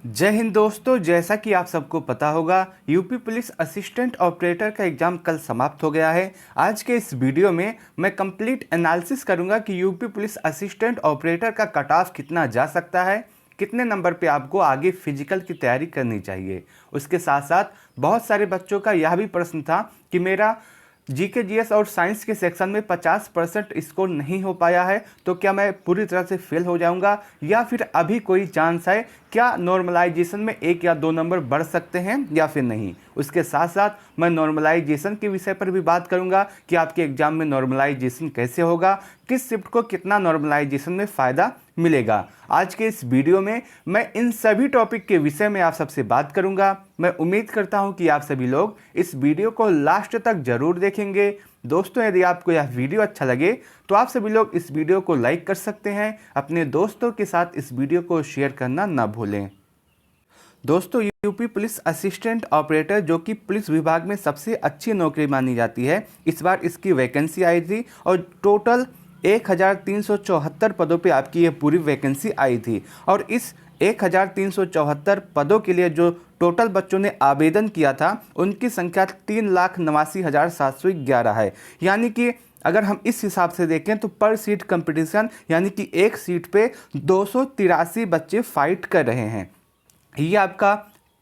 जय हिंद दोस्तों। जैसा कि आप सबको पता होगा, यूपी पुलिस असिस्टेंट ऑपरेटर का एग्ज़ाम कल समाप्त हो गया है। आज के इस वीडियो में मैं कंप्लीट एनालिसिस करूंगा कि यूपी पुलिस असिस्टेंट ऑपरेटर का कट ऑफ कितना जा सकता है, कितने नंबर पे आपको आगे फिजिकल की तैयारी करनी चाहिए। उसके साथ साथ बहुत सारे बच्चों का यह भी प्रश्न था कि मेरा जीके जीएस और साइंस के सेक्शन में 50% स्कोर नहीं हो पाया है, तो क्या मैं पूरी तरह से फेल हो जाऊंगा या फिर अभी कोई चांस है, क्या नॉर्मलाइजेशन में 1 या 2 नंबर बढ़ सकते हैं या फिर नहीं। उसके साथ साथ मैं नॉर्मलाइजेशन के विषय पर भी बात करूंगा कि आपके एग्जाम में नॉर्मलाइजेशन कैसे होगा, किस शिफ्ट को कितना नॉर्मलाइजेशन में फ़ायदा मिलेगा। आज के इस वीडियो में मैं इन सभी टॉपिक के विषय में आप सबसे बात करूंगा। मैं उम्मीद करता हूं कि आप सभी लोग इस वीडियो को लास्ट तक जरूर देखेंगे। दोस्तों, यदि आपको यह वीडियो अच्छा लगे तो आप सभी लोग इस वीडियो को लाइक कर सकते हैं। अपने दोस्तों के साथ इस वीडियो को शेयर करना ना भूलें। दोस्तों, यूपी पुलिस असिस्टेंट ऑपरेटर जो कि पुलिस विभाग में सबसे अच्छी नौकरी मानी जाती है, इस बार इसकी वैकेंसी आई थी और टोटल 1374 पदों पे आपकी ये पूरी वैकेंसी आई थी। और इस 1374 पदों के लिए जो टोटल बच्चों ने आवेदन किया था, उनकी संख्या 3,89,711 है। यानी कि अगर हम इस हिसाब से देखें तो पर सीट कंपटीशन, यानी कि एक सीट पे 283 बच्चे फाइट कर रहे हैं। ये आपका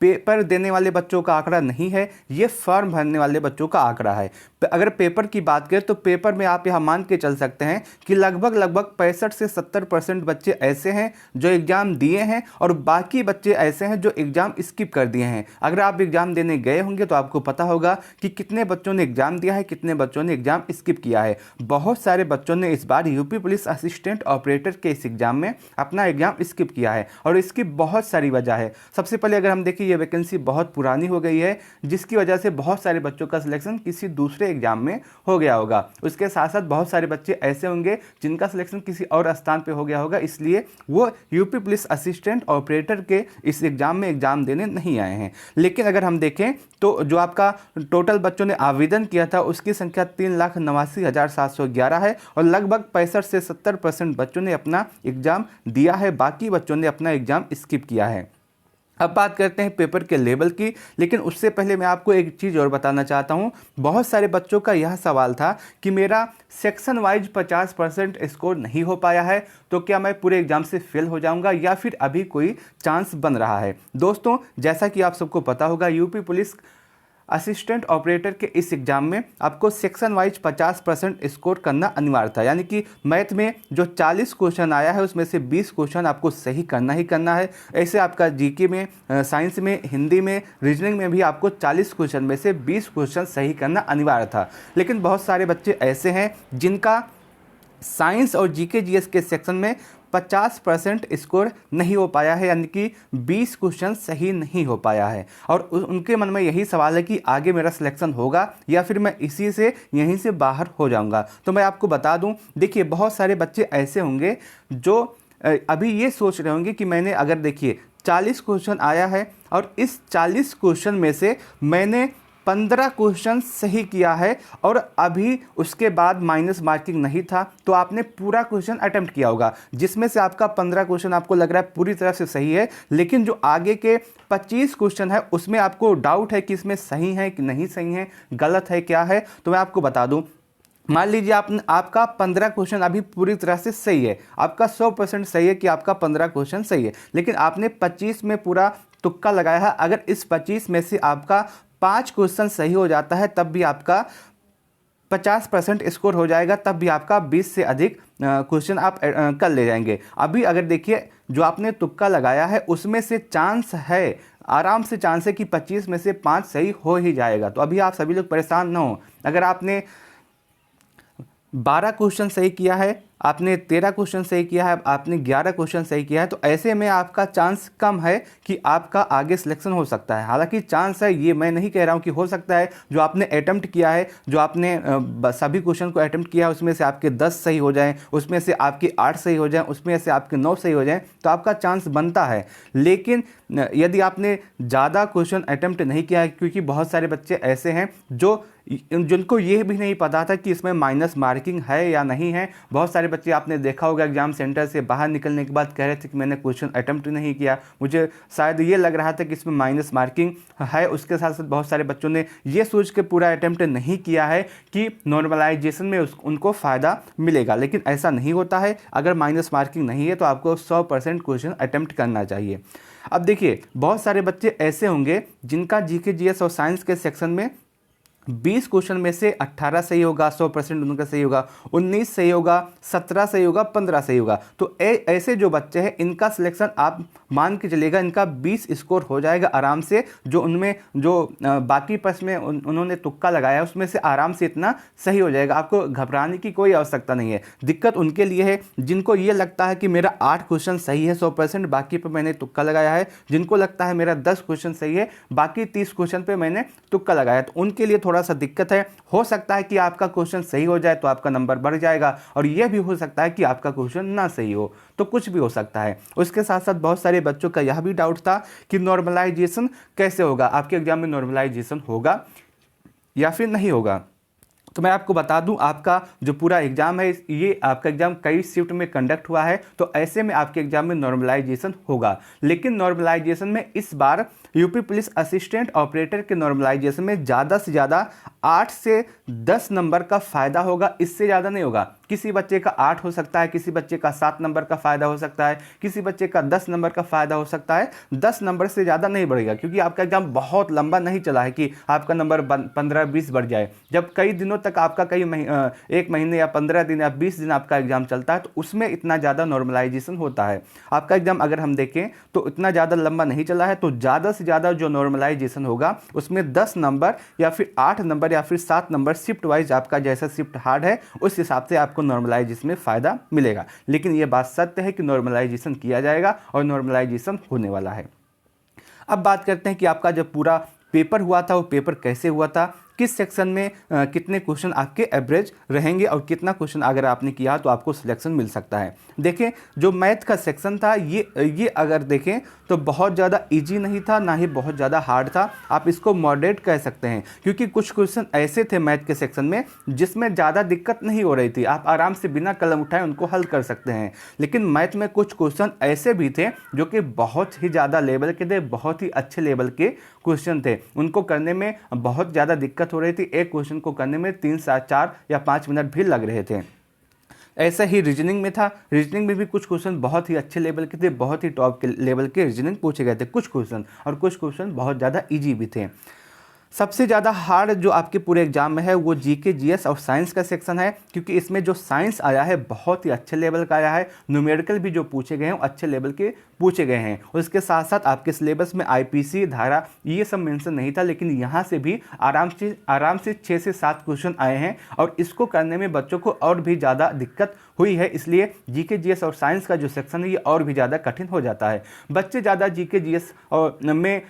पेपर देने वाले बच्चों का आंकड़ा नहीं है, ये फॉर्म भरने वाले बच्चों का आंकड़ा है। अगर पेपर की बात करें तो पेपर में आप यह मान के चल सकते हैं कि लगभग 65 से 70% बच्चे ऐसे हैं जो एग्ज़ाम दिए हैं और बाकी बच्चे ऐसे हैं जो एग्ज़ाम स्किप कर दिए हैं। अगर आप एग्ज़ाम देने गए होंगे तो आपको पता होगा कि कितने बच्चों ने एग्ज़ाम दिया है, कितने बच्चों ने एग्ज़ाम स्किप किया है। बहुत सारे बच्चों ने इस बार यूपी पुलिस असिस्टेंट ऑपरेटर के इस एग्ज़ाम में अपना एग्ज़ाम स्किप किया है और इसकी बहुत सारी वजह है। सबसे पहले अगर हम देखें, ये वैकेंसी बहुत पुरानी हो गई है, जिसकी वजह से बहुत सारे बच्चों का सिलेक्शन किसी दूसरे एग्जाम में हो गया होगा। उसके साथ साथ बहुत सारे बच्चे ऐसे होंगे जिनका सिलेक्शन किसी और स्थान पे हो गया होगा, इसलिए वो यूपी पुलिस असिस्टेंट ऑपरेटर के इस एग्जाम में एग्जाम देने नहीं आए हैं। लेकिन अगर हम देखें तो जो आपका टोटल बच्चों ने आवेदन किया था, उसकी संख्या 3,89,711 है और लगभग 65 से 70% बच्चों ने अपना एग्जाम दिया है, बाकी बच्चों ने अपना एग्जाम स्किप किया है। अब बात करते हैं पेपर के लेवल की, लेकिन उससे पहले मैं आपको एक चीज़ और बताना चाहता हूं। बहुत सारे बच्चों का यह सवाल था कि मेरा सेक्शन वाइज 50% स्कोर नहीं हो पाया है, तो क्या मैं पूरे एग्जाम से फेल हो जाऊंगा या फिर अभी कोई चांस बन रहा है। दोस्तों, जैसा कि आप सबको पता होगा, यूपी पुलिस असिस्टेंट ऑपरेटर के इस एग्ज़ाम में आपको सेक्शन वाइज 50% स्कोर करना अनिवार्य था। यानी कि मैथ में जो 40 क्वेश्चन आया है, उसमें से 20 क्वेश्चन आपको सही करना ही करना है। ऐसे आपका जीके में, साइंस में, हिंदी में, रीजनिंग में भी आपको 40 क्वेश्चन में से 20 क्वेश्चन सही करना अनिवार्य था। लेकिन बहुत सारे बच्चे ऐसे हैं जिनका साइंस और जीके जीएस के सेक्शन में 50% स्कोर नहीं हो पाया है, यानी कि 20 क्वेश्चन सही नहीं हो पाया है। और उनके मन में यही सवाल है कि आगे मेरा सिलेक्शन होगा या फिर मैं इसी से यहीं से बाहर हो जाऊंगा। तो मैं आपको बता दूं, देखिए बहुत सारे बच्चे ऐसे होंगे जो अभी ये सोच रहे होंगे कि मैंने, अगर देखिए 40 क्वेश्चन आया है और इस 40 क्वेश्चन में से मैंने 15 क्वेश्चन सही किया है और अभी उसके बाद माइनस मार्किंग नहीं था, तो आपने पूरा क्वेश्चन अटेम्प्ट किया होगा, जिसमें से आपका 15 क्वेश्चन आपको लग रहा है पूरी तरह से सही है, लेकिन जो आगे के 25 क्वेश्चन है उसमें आपको डाउट है कि इसमें सही है कि नहीं सही है, गलत है क्या है। तो मैं आपको बता दूं, मान लीजिए आपका 15 क्वेश्चन अभी पूरी तरह से सही है, आपका 100% सही है कि आपका 15 क्वेश्चन सही है, लेकिन आपने 25 में पूरा तुक्का लगाया है। अगर इस 25 में से आपका 5 क्वेश्चन सही हो जाता है, तब भी आपका 50% स्कोर हो जाएगा, तब भी आपका 20 से अधिक क्वेश्चन आप कर ले जाएंगे। अभी अगर देखिए, जो आपने तुक्का लगाया है उसमें से चांस है, आराम से चांस है कि 25 में से 5 सही हो ही जाएगा। तो अभी आप सभी लोग परेशान ना हो। अगर आपने 12 क्वेश्चन सही किया है, आपने 13 क्वेश्चन सही किया है, आपने 11 क्वेश्चन सही किया है, तो ऐसे में आपका चांस कम है कि आपका आगे सिलेक्शन हो सकता है। हालांकि चांस है, ये मैं नहीं कह रहा हूँ कि हो सकता है। जो आपने अटेम्प्ट किया है, जो आपने सभी क्वेश्चन को अटेम्प्ट किया है, उसमें से आपके 10 सही हो जाएं, उसमें से आपके 8 सही हो जाएं, उसमें से आपके 9 सही हो जाएं, तो आपका चांस बनता है। लेकिन यदि आपने ज़्यादा क्वेश्चन अटेम्प्ट नहीं किया है, क्योंकि बहुत सारे बच्चे ऐसे हैं जिनको ये भी नहीं पता था कि इसमें माइनस मार्किंग है या नहीं है। बहुत सारे बच्चे आपने देखा होगा एग्जाम सेंटर से बाहर निकलने के बाद कह रहे थे कि मैंने क्वेश्चन अटेम्प्ट नहीं किया, मुझे शायद ये लग रहा था कि इसमें माइनस मार्किंग है। उसके साथ साथ बहुत सारे बच्चों ने ये सोच के पूरा अटेम्प्ट नहीं किया है कि नॉर्मलाइजेशन में उनको फ़ायदा मिलेगा, लेकिन ऐसा नहीं होता है। अगर माइनस मार्किंग नहीं है तो आपको 100% क्वेश्चन अटेम्प्ट करना चाहिए। अब देखिए, बहुत सारे बच्चे ऐसे होंगे जिनका जीके जीएस और साइंस के सेक्शन में 20 क्वेश्चन में से 18 सही होगा, 100% उनका सही होगा, 19 सही होगा, 17 सही होगा, 15 सही होगा। तो ऐसे जो बच्चे हैं इनका सिलेक्शन आप मान के चलिएगा इनका 20 स्कोर हो जाएगा आराम से। जो उनमें जो बाकी प्रश्न में उन्होंने तुक्का लगाया उसमें से आराम से इतना सही हो जाएगा। आपको घबराने की कोई आवश्यकता नहीं है। दिक्कत उनके लिए है जिनको ये लगता है कि मेरा 8 क्वेश्चन सही है 100%, बाकी पर मैंने तुक्का लगाया है। जिनको लगता है मेरा 10 क्वेश्चन सही है, बाकी 30 क्वेश्चन पर मैंने तुक्का लगाया, तो उनके लिए थोड़ा सा दिक्कत है। हो सकता है कि आपका क्वेश्चन सही हो जाए तो आपका नंबर बढ़ जाएगा, और यह भी हो सकता है कि आपका क्वेश्चन ना सही हो, तो कुछ भी हो सकता है। उसके साथ साथ बहुत सारे बच्चों का यह भी डाउट था कि नॉर्मलाइजेशन कैसे होगा, आपके एग्जाम में नॉर्मलाइजेशन होगा या फिर नहीं होगा। तो मैं आपको बता दूं, आपका जो पूरा एग्जाम है ये आपका एग्जाम कई शिफ्ट में कंडक्ट हुआ है, तो ऐसे में आपके एग्जाम में नॉर्मलाइजेशन होगा। लेकिन नॉर्मलाइजेशन में इस बार यूपी पुलिस असिस्टेंट ऑपरेटर के नॉर्मलाइजेशन में ज़्यादा से ज़्यादा 8 से 10 नंबर का फ़ायदा होगा, इससे ज़्यादा नहीं होगा। किसी बच्चे का 8 हो सकता है, किसी बच्चे का 7 नंबर का फ़ायदा हो सकता है, किसी बच्चे का 10 नंबर का फ़ायदा हो सकता है। 10 नंबर से ज़्यादा नहीं बढ़ेगा, क्योंकि आपका एग्जाम बहुत लंबा नहीं चला है कि आपका नंबर 15-20 बढ़ जाए। जब कई दिनों तक आपका 1 महीने या 15 दिन या 20 दिन आपका एग्जाम चलता है, तो उसमें इतना ज़्यादा नॉर्मलाइजेशन होता है। आपका एग्जाम अगर हम देखें तो इतना ज़्यादा लंबा नहीं चला है, तो ज़्यादा से ज़्यादा जो नॉर्मलाइजेशन होगा उसमें 10 नंबर या फिर 8 नंबर या फिर 7 नंबर शिफ्ट वाइज, आपका जैसा शिफ्ट हार्ड है उस हिसाब से आपको नॉर्मलाइजेशन में फ़ायदा मिलेगा। लेकिन ये बात सत्य है कि नॉर्मलाइजेशन किया जाएगा और नॉर्मलाइजेशन होने वाला है। अब बात करते हैं कि आपका जब पूरा पेपर हुआ था वो पेपर कैसे हुआ था, किस सेक्शन में कितने क्वेश्चन आपके एवरेज रहेंगे और कितना क्वेश्चन अगर आपने किया तो आपको सिलेक्शन मिल सकता है। देखें, जो मैथ का सेक्शन था ये अगर देखें तो बहुत ज़्यादा इजी नहीं था, ना ही बहुत ज़्यादा हार्ड था। आप इसको मॉडरेट कह सकते हैं, क्योंकि कुछ क्वेश्चन ऐसे थे मैथ के सेक्शन में जिसमें ज़्यादा दिक्कत नहीं हो रही थी, आप आराम से बिना कलम उठाए उनको हल कर सकते हैं। लेकिन मैथ में कुछ क्वेश्चन ऐसे भी थे जो कि बहुत ही ज़्यादा लेवल के थे, बहुत ही अच्छे लेवल के क्वेश्चन थे, उनको करने में बहुत ज़्यादा दिक्कत हो रही थी। एक क्वेश्चन को करने में 3 से 4 या 5 मिनट भी लग रहे थे। ऐसा ही रीजनिंग में था। रीजनिंग में भी कुछ क्वेश्चन बहुत ही अच्छे लेवल के थे, बहुत ही टॉप के लेवल के रीजनिंग पूछे गए थे कुछ क्वेश्चन, और कुछ क्वेश्चन बहुत ज़्यादा इजी भी थे। सबसे ज़्यादा हार्ड जो आपके पूरे एग्जाम में है वो जीके जीएस और साइंस का सेक्शन है, क्योंकि इसमें जो साइंस आया है बहुत ही अच्छे लेवल का आया है। न्यूमेरिकल भी जो पूछे गए हैं वो अच्छे लेवल के पूछे गए हैं। उसके साथ साथ आपके सिलेबस में आईपीसी धारा ये सब मेंशन नहीं था, लेकिन यहाँ से भी आराम से 6 से 7 क्वेश्चन आए हैं, और इसको करने में बच्चों को और भी ज़्यादा दिक्कत हुई है। इसलिए जीके जीएस और साइंस का जो सेक्शन है ये और भी ज़्यादा कठिन हो जाता है। बच्चे ज़्यादा जीके जीएस और में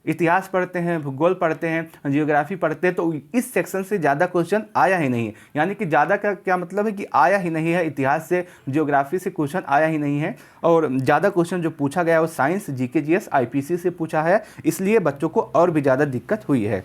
इतिहास पढ़ते हैं, भूगोल पढ़ते हैं, जियोग्राफी पढ़ते हैं, तो इस सेक्शन से ज़्यादा क्वेश्चन आया ही नहीं है। यानी कि ज़्यादा का क्या मतलब है कि आया ही नहीं है, इतिहास से जियोग्राफी से क्वेश्चन आया ही नहीं है, और ज़्यादा क्वेश्चन जो पूछा गया है वो साइंस, जीके जीएस, आईपीसी से पूछा है, इसलिए बच्चों को और भी ज़्यादा दिक्कत हुई है।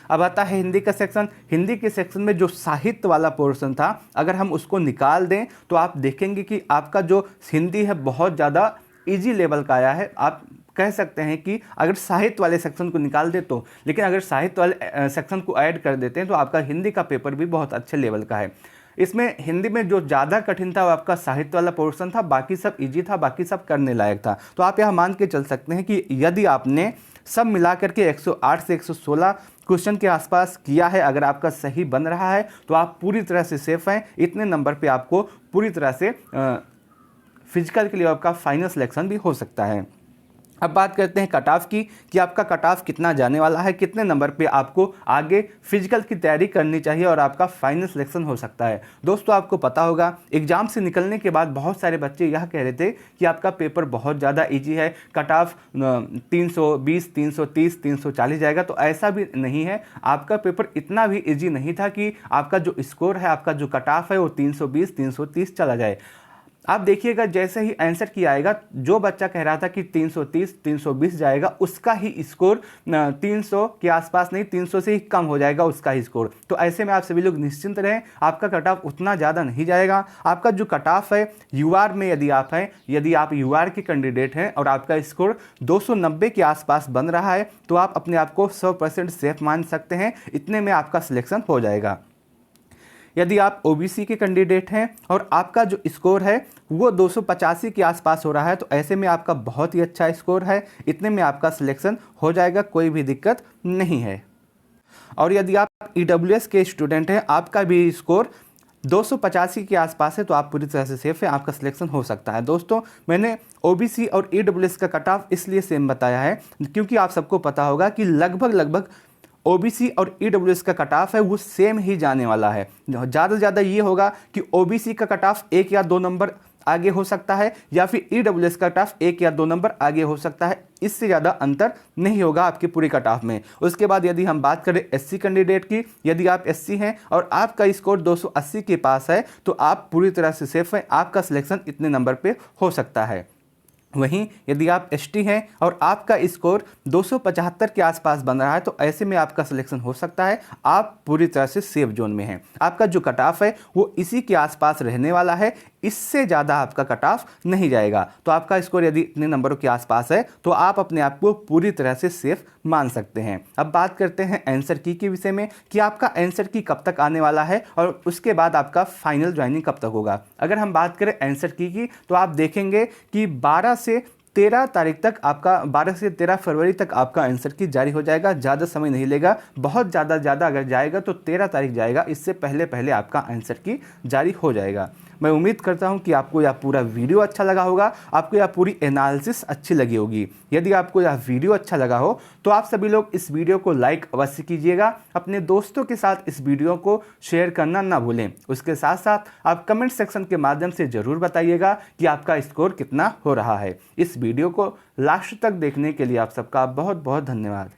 अब आता है हिंदी का सेक्शन। हिंदी के सेक्शन में जो साहित्य वाला पोर्शन था, अगर हम उसको निकाल दें तो आप देखेंगे कि आपका जो हिंदी है बहुत ज़्यादा ईजी लेवल का आया है। आप कह सकते हैं कि अगर साहित्य वाले सेक्शन को निकाल दे तो, लेकिन अगर साहित्य वाले सेक्शन को ऐड कर देते हैं तो आपका हिंदी का पेपर भी बहुत अच्छे लेवल का है। इसमें हिंदी में जो ज़्यादा कठिन था वो आपका साहित्य वाला पोर्शन था, बाकी सब इजी था, बाकी सब करने लायक था। तो आप यह मान के चल सकते हैं कि यदि आपने सब मिला करके 108 से 116 क्वेश्चन के आसपास किया है, अगर आपका सही बन रहा है तो आप पूरी तरह से सेफ हैं। इतने नंबर पे आपको पूरी तरह से फिजिकल के लिए आपका फाइनल सिलेक्शन भी हो सकता है। अब बात करते हैं कट ऑफ की, कि आपका कट ऑफ कितना जाने वाला है, कितने नंबर पे आपको आगे फिजिकल की तैयारी करनी चाहिए और आपका फाइनल सिलेक्शन हो सकता है। दोस्तों, आपको पता होगा एग्जाम से निकलने के बाद बहुत सारे बच्चे यह कह रहे थे कि आपका पेपर बहुत ज़्यादा इजी है, कट ऑफ 320, 330, 340 जाएगा। तो ऐसा भी नहीं है, आपका पेपर इतना भी ईजी नहीं था कि आपका जो स्कोर है, आपका जो कट ऑफ है वो 320, 330 चला जाए। आप देखिएगा जैसे ही आंसर की आएगा, जो बच्चा कह रहा था कि 330 320 जाएगा, उसका ही स्कोर 300 के आसपास नहीं, 300 से ही कम हो जाएगा उसका ही स्कोर। तो ऐसे में आप सभी लोग निश्चिंत रहें, आपका कट ऑफ उतना ज़्यादा नहीं जाएगा। आपका जो कट ऑफ है यूआर में यदि आप हैं, यदि आप यूआर के कैंडिडेट हैं और आपका स्कोर 290 के आसपास बन रहा है, तो आप अपने आप को 100% सेफ मान सकते हैं, इतने में आपका सिलेक्शन हो जाएगा। यदि आप ओबीसी के कैंडिडेट हैं और आपका जो स्कोर है वो 285 के आसपास हो रहा है, तो ऐसे में आपका बहुत ही अच्छा स्कोर है, इतने में आपका सिलेक्शन हो जाएगा, कोई भी दिक्कत नहीं है। और यदि आप ईडब्ल्यूएस के स्टूडेंट हैं, आपका भी स्कोर 285 के आसपास है, तो आप पूरी तरह से सेफ है, आपका सिलेक्शन हो सकता है। दोस्तों, मैंने ओबीसी और ईडब्ल्यूएस का कट ऑफ इसलिए सेम बताया है क्योंकि आप सबको पता होगा कि लगभग ओबीसी और ईडब्ल्यूएस का कट ऑफ है वो सेम ही जाने वाला है। ज़्यादा से ज़्यादा ये होगा कि ओबीसी का कट ऑफ 1 या 2 नंबर आगे हो सकता है, या फिर ईडब्ल्यूएस का कट ऑफ 1 या 2 नंबर आगे हो सकता है, इससे ज़्यादा अंतर नहीं होगा आपके पूरे कट ऑफ में। उसके बाद यदि हम बात करें एससी कैंडिडेट की, यदि आप एससी हैं और आपका स्कोर 280 के पास है, तो आप पूरी तरह से सेफ हैं, आपका सिलेक्शन इतने नंबर पे हो सकता है। वहीं यदि आप एसटी हैं और आपका स्कोर 275 के आसपास बन रहा है, तो ऐसे में आपका सिलेक्शन हो सकता है, आप पूरी तरह से सेफ जोन में हैं। आपका जो कट ऑफ है वो इसी के आसपास रहने वाला है, इससे ज़्यादा आपका कट ऑफ नहीं जाएगा। तो आपका स्कोर यदि इतने नंबरों के आसपास है, तो आप अपने आप को पूरी तरह से सेफ मान सकते हैं। अब बात करते हैं आंसर की के विषय में कि आपका आंसर की कब तक आने वाला है और उसके बाद आपका फाइनल ज्वाइनिंग कब तक होगा। अगर हम बात करें आंसर की तो आप देखेंगे कि 12 से 13 तारीख तक आपका, 12 से 13 फरवरी तक आपका आंसर की जारी हो जाएगा। ज़्यादा समय नहीं लेगा, बहुत ज़्यादा अगर जाएगा तो 13 तारीख जाएगा, इससे पहले आपका आंसर की जारी हो जाएगा। मैं उम्मीद करता हूं कि आपको यह पूरा वीडियो अच्छा लगा होगा, आपको यह पूरी एनालिसिस अच्छी लगी होगी। यदि आपको यह वीडियो अच्छा लगा हो तो आप सभी लोग इस वीडियो को लाइक अवश्य कीजिएगा, अपने दोस्तों के साथ इस वीडियो को शेयर करना ना भूलें। उसके साथ साथ आप कमेंट सेक्शन के माध्यम से ज़रूर बताइएगा कि आपका स्कोर कितना हो रहा है। इस वीडियो को लास्ट तक देखने के लिए आप सबका बहुत बहुत धन्यवाद।